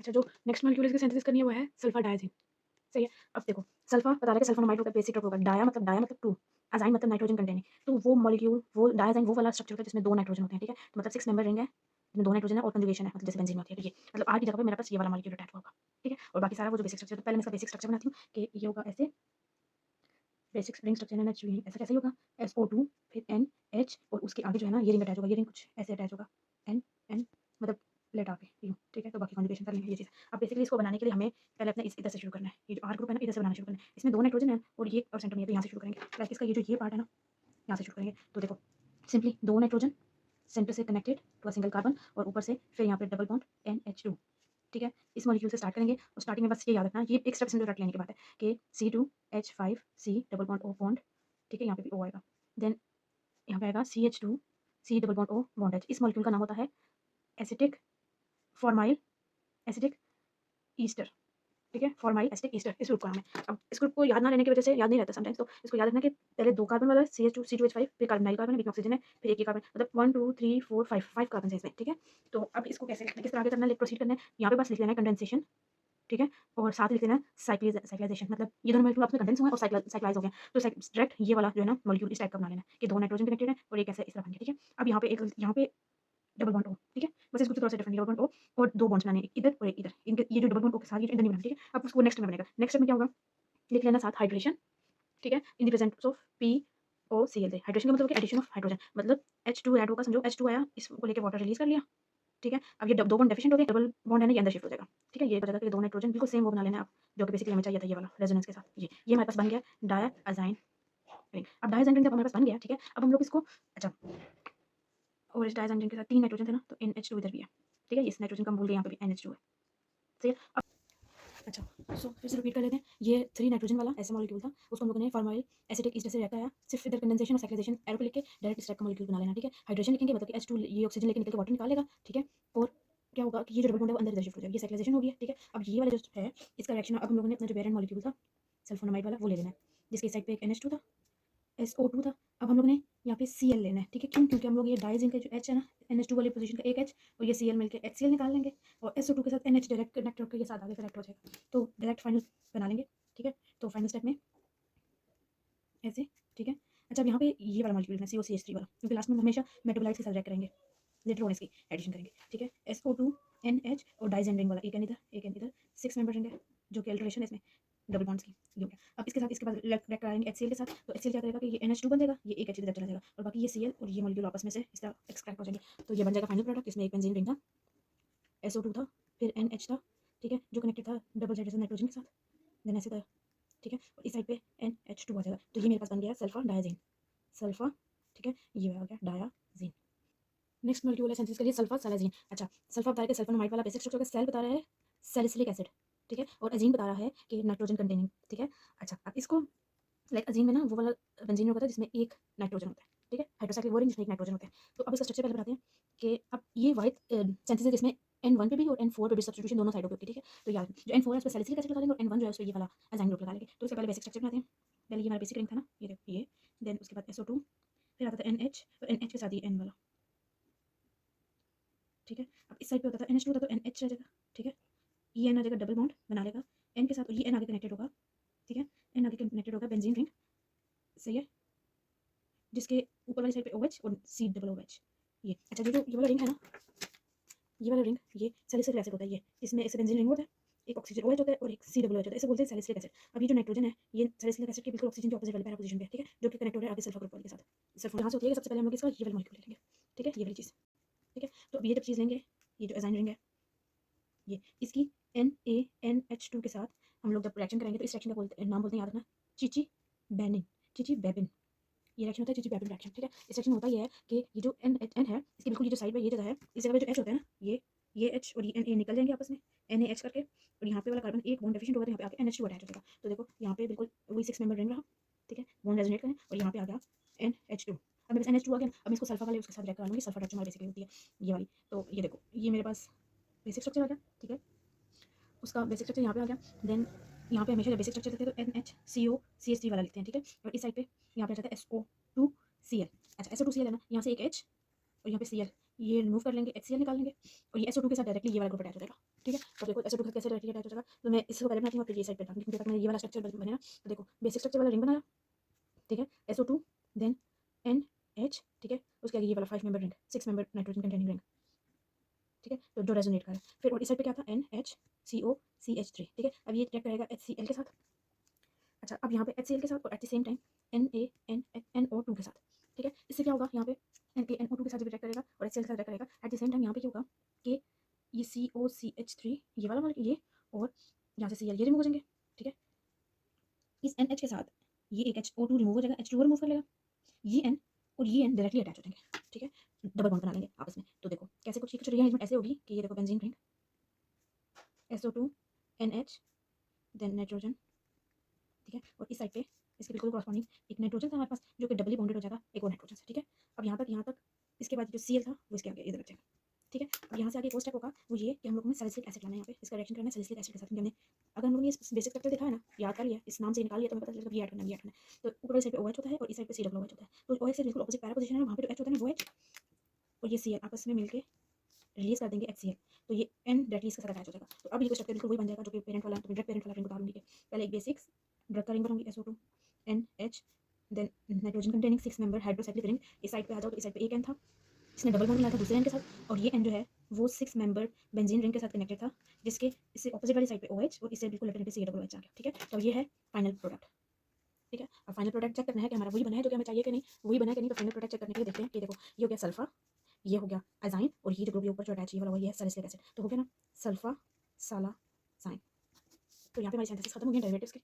अच्छा, जो next molecule इसकी सिंथेसिस करनी है वो है सल्फर डायज़ीन, सही है। अब देखो सल्फर बता रहा है कि सल्फोनामाइड होता है बेसिक ट्रिप होगा, डाया मतलब 2, अज़ाइन मतलब नाइट्रोजन कंटेनिंग। तो वो मॉलिक्यूल वो डायज़ाइन वो वाला स्ट्रक्चर होता है जिसमें 2 नाइट्रोजन होते हैं, ठीक है? तो मतलब 6 मेंबर रिंग है, जिसमें 2 नाइट्रोजन है और कंजुगेशन है, मतलब जैसे बेंजीन में होती है, तो ये मतलब R की जगह पे मेरे पास ये वाला मॉलिक्यूल अटैच हुआ होगा, ठीक है? और बाकी सारा वो जो बेसिक स्ट्रक्चर तो पहले मैं इसका बेसिक स्ट्रक्चर बनाती हूँ कि ये होगा ऐसे, बेसिक रिंग स्ट्रक्चर है NH3 ऐसा कैसे ही होगा, SO2 फिर NH और उसके आगे जो है ना ये रिंग अटैच होगा, ये रिंग कुछ ऐसे अटैच होगा, N मतलब लेट आके यूँ, ठीक है? तो बाकी कॉन्जुगेशन कर लेंगे ये चीज़। अब बेसिकली इसको बनाने के लिए हमें पहले अपने इस इधर से शुरू करना है, ये जो R ग्रुप है ना इधर से बनाना शुरू करना है। इसमें 2 नाइट्रोजन है और ये और सेंटर में है, तो यहाँ से शुरू करेंगे। लाइक इसका ये जो ये पार्ट है ना, यहाँ से शुरू करेंगे। तो देखो सिंपली 2 नाइट्रोजन सेंटर से connected to a single carbon और ऊपर से फिर यहाँ पे डबल बॉन्ड NH2, ठीक है? इस मॉलिक्यूल से स्टार्ट करेंगे और स्टार्टिंग में बस ये याद रखना, ये एक स्टेप सिंपल रट लेने की बात है कि C2H5C double bond O bond, ठीक है? यहाँ पे भी O आएगा। देन यहाँ पे आएगा CH2 C double bond O bond H। इस मॉलिक्यूल का नाम होता है एसिटिक फॉर्माइल एसिटिक ईस्टर, ठीक है? फॉर्माइल एसिटिक ईस्टर इस ग्रुप का नाम है। अब इस ग्रुप को याद ना रहने की वजह से याद नहीं रहता समटाइम्स, तो इसको याद रखना कि पहले 2 कार्बन वाला है CH2 C2H5 फिर कार्बोनाइल कार्बन है, बीच में ऑक्सीजन है, फिर एक ही कार्बन मतलब 1 2 3 4 5 कार्बन है इसमें, ठीक है? तो अब इसको कैसे किस तरह आगे करना है, प्रोसीड करना है। यहाँ पे बस लिख लेना है कंडेंसेशन, ठीक है? और साथ लिख लेना है साइक्लाइजेशन, मतलब ये दोनों मॉलिक्यूल आपस में कंडेंस हुए हैं और साइक्लाइज हो गए हैं। तो डायरेक्ट ये वाला जो है ना मॉलिक्यूल इस टाइप का बना लेना है कि 2 नाइट्रोजन कनेक्टेड है और एक ऐसे इस तरह बन गया, ठीक है? अब यहाँ पे डबल बॉन्ड O, ठीक है? बस इसको थोड़ा सा डिफरेंट डबल बॉन्ड O और 2 बॉन्ड्स बनाने हैं, एक इधर और एक इधर। इनके ये जो डबल बॉन्ड O के साथ ये जो इधर नहीं बना, ठीक है? अब उसको नेक्स्ट में बनेगा। नेक्स्ट में क्या होगा? लिख लेना साथ हाइड्रेशन, ठीक है? In the presence of POCl से। हाइड्रेशन का मतलब है एडिशन ऑफ हाइड्रोजन, मतलब H2 ऐड होगा, समझो H2 आया, इसको लेके वाटर रिलीज़ कर लिया, ठीक है? अब ये 2 बॉन्ड डेफिशिएंट हो गए, डबल बॉन्ड है ना ये अंदर शिफ्ट हो जाएगा, ठीक है? ये बचा कि 2 नाइट्रोजन बिल्कुल सेम वो बना लेना है आप, जो कि बेसिकली हमें चाहिए था ये वाला रेजोनेंस के साथ। ये हमारे पास बन गया डायज़ाइन रिंग। अब डायज़ाइन रिंग जब हमारे पास बन गया, ठीक है? अब हम लोग इसको अच्छा, और इस डायज़ाइन रिंग के साथ 3 नाइट्रोजन थे ना, तो NH2 इधर भी है, ठीक है? इस नाइट्रोजन का हम भूल गए, यहाँ पे भी NH2 है, सही है? अब अच्छा, सो फिर से रिपीट कर लेते हैं। ये 3 नाइट्रोजन वाला ऐसा मॉलिक्यूल था, उसको हम लोगों ने फॉर्माइल एसिटिक ईस्टर से रहता है, सिर्फ इधर कंडेंसेशन और साइक्लाइजेशन एरो पे लिख के डायरेक्ट इस टाइप का मॉलिक्यूल बना लेना, ठीक है? हाइड्रेशन लिखेंगे मतलब कि H2 ये ऑक्सीजन लेके निकल के वाटर निकाल लेगा, ठीक है? और क्या होगा कि ये जो डबल बॉन्ड है वो अंदर इधर शिफ्ट हो जाएगा, ये साइक्लाइजेशन हो गया, ठीक है? अब ये वाला जो है इसका रिएक्शन अब हम लोगों ने अपना जो पेरेंट मॉलिक्यूल था सल्फोनामाइड वाला वो ले लेना है, जिसकी इस साइड पे एक NH2 था, SO2 था। अब हम लोग ने यहाँ पे Cl लेना है, ठीक है? क्यों? क्योंकि हम लोग ये डायज़िन का जो H है ना, NH2 वाली पोज़ीशन का एक H और ये Cl मिलके HCl निकाल लेंगे और SO2 के साथ NH डायरेक्ट कनेक्ट होके ये साथ आगे कनेक्ट हो जाएगा। तो डायरेक्ट फाइनल बना लेंगे, ठीक है? तो फाइनल स्टेप में ऐसे, ठीक है? अच्छा, अब यहाँ पे ये वाला मॉलिक्यूल है COCH3 वाला, क्योंकि लास्ट में हम हमेशा मेटाबोलाइट्स के साथ रिएक्ट करेंगे, लेटर ऑन इसकी एडिशन करेंगे, ठीक है? SO2 NH और डाइज़ाइन रिंग वाला, एक एन इधर, एक एन इधर, 6 मेंबर रिंग है, जो कि अल्टरेशन है इसमें डबल बॉन्ड्स की, ये हो गया। अब इसके साथ इसके बाद रिएक्ट कराएंगे HCl के साथ, तो HCl क्या करेगा कि ये NH2 बन जाएगा, ये एक H इधर चला जाएगा और बाकी ये Cl और ये मॉलिक्यूल आपस में से इस तरह एक्सट्रैक्ट हो जाएंगे। तो ये बन जाएगा फाइनल प्रोडक्ट, इसमें एक बेंजीन रिंग था, SO2 था, फिर NH था, ठीक है? जो कनेक्टेड था डबल साइड नाइट्रोजन के साथ, देन ऐसे था, ठीक है? और इस साइड पे NH2 आ जाएगा। तो ये मेरे पास बन गया सल्फर डायज़ीन, सल्फर, ठीक है? ये हो गया डायज़ीन। नेक्स्ट मॉलिक्यूल है सिंथेसिस के लिए सल्फर सैलाजीन। अच्छा, सल्फर बता रहा है कि सल्फोनामाइड वाला बेसिक स्ट्रक्चर का, सेल बता रहा है सैलिसिलिक एसिड, ठीक है? और अजीन बता रहा है कि नाइट्रोजन कंटेनिंग, ठीक है? अच्छा, अब इसको लाइक अजीन में ना वो वाला बेंजीन होता है जिसमें एक नाइट्रोजन होता है, ठीक है? हाइड्रोक्साइड बोरिंग जिसमें एक नाइट्रोजन होता है। तो अब इसका स्ट्रक्चर पहले बताते हैं कि अब ये वाइट सिंथेसिस इसमें N1 पे भी और N4 पे भी सब्स्टिट्यूशन दोनों साइडों पे होती है, ठीक है? तो याद जो N4 है उस पे सैलिसिलिक एसिड लगा देंगे और N1 जो है उस पे ये वाला अज़ाइन ग्रुप लगा लेंगे। तो इससे पहले बेसिक स्ट्रक्चर बनाते हैं। पहले ये हमारा बेसिक रिंग था ना, ये देखो ये, देन उसके बाद SO2, फिर आता था NH और NH के साथ ये N वाला, ठीक है? अब इस साइड पे होता था NH2 था तो NH रह जाएगा, ठीक है? ये N आ जाएगा, डबल बॉन्ड बना लेगा N के साथ और ये N आगे कनेक्टेड होगा, ठीक है? N आगे कनेक्टेड होगा बेंजीन रिंग, सही है? जिसके ऊपर वाली साइड पे OH और C डबल OH, ये। अच्छा, ये वाला रिंग है ना, ये वाला रिंग ये सैलिसिलिक एसिड होता है, ये इसमें ऐसे बेंजीन रिंग होता है, एक ऑक्सीजन OH होता है और एक C डबल OH होता है, इसे बोलते हैं सैलिसिलिक एसिड। अब ये जो नाइट्रोजन है ये सैलिसिलिक एसिड के बिल्कुल ऑक्सीजन के ऑपोजिट वाले पैरा पोजीशन पे है, ठीक है? जो कि कनेक्ट हो रहा है आगे सल्फर ग्रुप वाले के साथ। सल्फर यहाँ से होती है, सबसे पहले हम लोग इसका ये वाला मॉलिक्यूल ले लेंगे, ठीक है? ये वाली चीज़, ठीक है? तो अब ये जब चीज़ लेंगे, ये जो अज़ाइन रिंग है, ये इसकी NaNH2 के साथ हम लोग जब रिएक्शन करेंगे तो इस रिएक्शन का नाम बोलते हैं, याद रखना, चिची बेनिन, चिची बेबिन। ये रिएक्शन होता है चिची बेबिन रिएक्शन, ठीक है? इस रिएक्शन में होता ये है कि ये जो N है इसकी बिल्कुल ये जो साइड पे ये जगह है, इस जगह पे जो H होता है ना, ये H और ये Na निकल जाएंगे आपस में, NaH करके, और यहाँ पे वाला कार्बन एक बॉन्ड डेफिशिएंट होगा तो यहाँ पे आके NH2 अटैच हो जाएगा। तो देखो यहाँ पे बिल्कुल वही 6 मेंबर रिंग रहा, ठीक है? बॉन्ड रेजोनेट करें और यहाँ पे आ गया NH2। अब मेरे पास NH2 आ गया, अब मैं इसको सल्फर वाले उसके साथ रिएक्ट करा लूँगी, सल्फर रिएक्शन हमारी बेसिकली होती है ये वाली। तो ये देखो ये मेरे पास बेसिक स्ट्रक्चर आ गया, ठीक है? उसका बेसिक स्ट्रक्चर यहाँ पे आ गया। देन यहाँ पे हमेशा जब बेसिक स्ट्रक्चर लिखते हैं तो NHCOCH3 वाला लिखते हैं, ठीक है? और इस साइड पे यहाँ पे आ जाता है SO2Cl। अच्छा, SO2Cl है ना, यहाँ से एक H और यहाँ पे Cl, ये रिमूव कर लेंगे, HCl निकाल लेंगे और ये SO2 के साथ डायरेक्टली ये वाला ग्रुप अटैच हो जाएगा, ठीक है। तो देखो SO2 के साथ कैसे डायरेक्टली अटैच हो जाएगा, तो मैं इसको पहले बनाती हूँ और फिर ये साइड पे बताऊँगी, क्योंकि तक मैंने ये वाला स्ट्रक्चर बने ना। तो देखो बेसिक स्ट्रक्चर वाला रिंग बनाया, ठीक है, SO2 देन NH, ठीक है, उसके आगे ये वाला 5 member ring, 6 member nitrogen containing ring, ठीक है, तो जो रेजोनेट कर रहा है। फिर और इस साइड पे क्या था, NHCOCH3, ठीक है। अब ये रिएक्ट करेगा HCl के साथ। अच्छा, अब यहाँ पे HCl के साथ और at the same time NaNO2 के साथ, ठीक है। इससे क्या होगा, यहाँ पे NaNO2 के साथ जब रिएक्ट करेगा और HCl के साथ रिएक्ट करेगा, एट द सेम टाइम यहाँ पे क्या होगा कि ये COCH3 ये वाला मॉलिक्यूल ये, और यहाँ से Cl ये रिमूव हो जाएंगे, ठीक है। इस NH के साथ ये एक HO2 रिमूव हो जाएगा, H2O रिमूव कर लेगा, ये N और ये N डायरेक्टली अटैच हो जाएंगे, ठीक है, डबल बॉन्ड बना लेंगे आपस में। तो देखो कैसे कुछ रीअरेंजमेंट ऐसे होगी कि ये देखो benzene ring, SO2 NH then nitrogen, ठीक है, और इस साइड पे इसके बिल्कुल कॉरस्पॉन्डिंग एक नाइट्रोजन था हमारे पास जो कि डबली बॉन्डेड हो जाएगा एक और नाइट्रोजन से, ठीक है। अब यहाँ तक इसके बाद जो Cl था वो इसके आगे इधर रख जाएगा, ठीक है। अब यहाँ से आगे एक और स्टेप होगा, वो ये कि हम लोगों ने सैलिसिलिक एसिड लाना है, यहाँ पे इसका रिएक्शन करना है सैलिसिलिक एसिड के साथ, क्योंकि हमने अगर हम लोगों ने ये बेसिक स्ट्रक्चर देखा है ना, याद कर लिया, इस नाम से निकाल लिया, तो हमें पता चलेगा ये ऐड करना है, ये ऐड करना है। तो ऊपर वाली साइड पे OH होता है और इस साइड पे COOH होता है, तो OH से बिल्कुल ऑपोजिट पैरा पोजीशन है, वहाँ पे जो H होता है ना वो H और ये Cl आपस में मिलके रिलीज कर देंगे HCl, तो ये N डायरेक्टली इसके साथ अटैच हो जाएगा। तो अब ये स्ट्रक्चर बिल्कुल वही बन जाएगा जो कि पेरेंट वाला, तो डायरेक्ट पेरेंट वाला रिंग बता दूंगी। पहले एक बेसिक ड्रग का रिंग बनाऊंगी SO2 NH then nitrogen containing 6 member hydrocyclic ring. इस साइड पे आ जाओ तो इस साइड पे एक N था, इसने डबल बॉन्ड बनाया था दूसरे N के साथ, और ये N जो है वो 6 मेंबर बेंजीन रिंग के साथ कनेक्टेड था, जिसके इससे ऑपोजिट वाली साइड पे OH और इससे बिल्कुल लेफ्ट पे COOH आ गया, ठीक है। तो ये है फाइनल प्रोडक्ट, ठीक है। अब फाइनल प्रोडक्ट चेक करना है कि हमारा वही बना है जो कि हमें चाहिए कि नहीं, वही बना है कि नहीं। तो फाइनल प्रोडक्ट चेक करने के लिए देखते हैं कि देखो ये हो गया सल्फा, ये हो गया अजाइन, और ये जो ग्रुप ऊपर जो अटैच ये वाला वही है सैलिसिलिक एसिड, तो हो गया ना सल्फा साला साइन। तो यहाँ पे हमारी सिंथेसिस खत्म हो गई डेरिवेटिव्स की।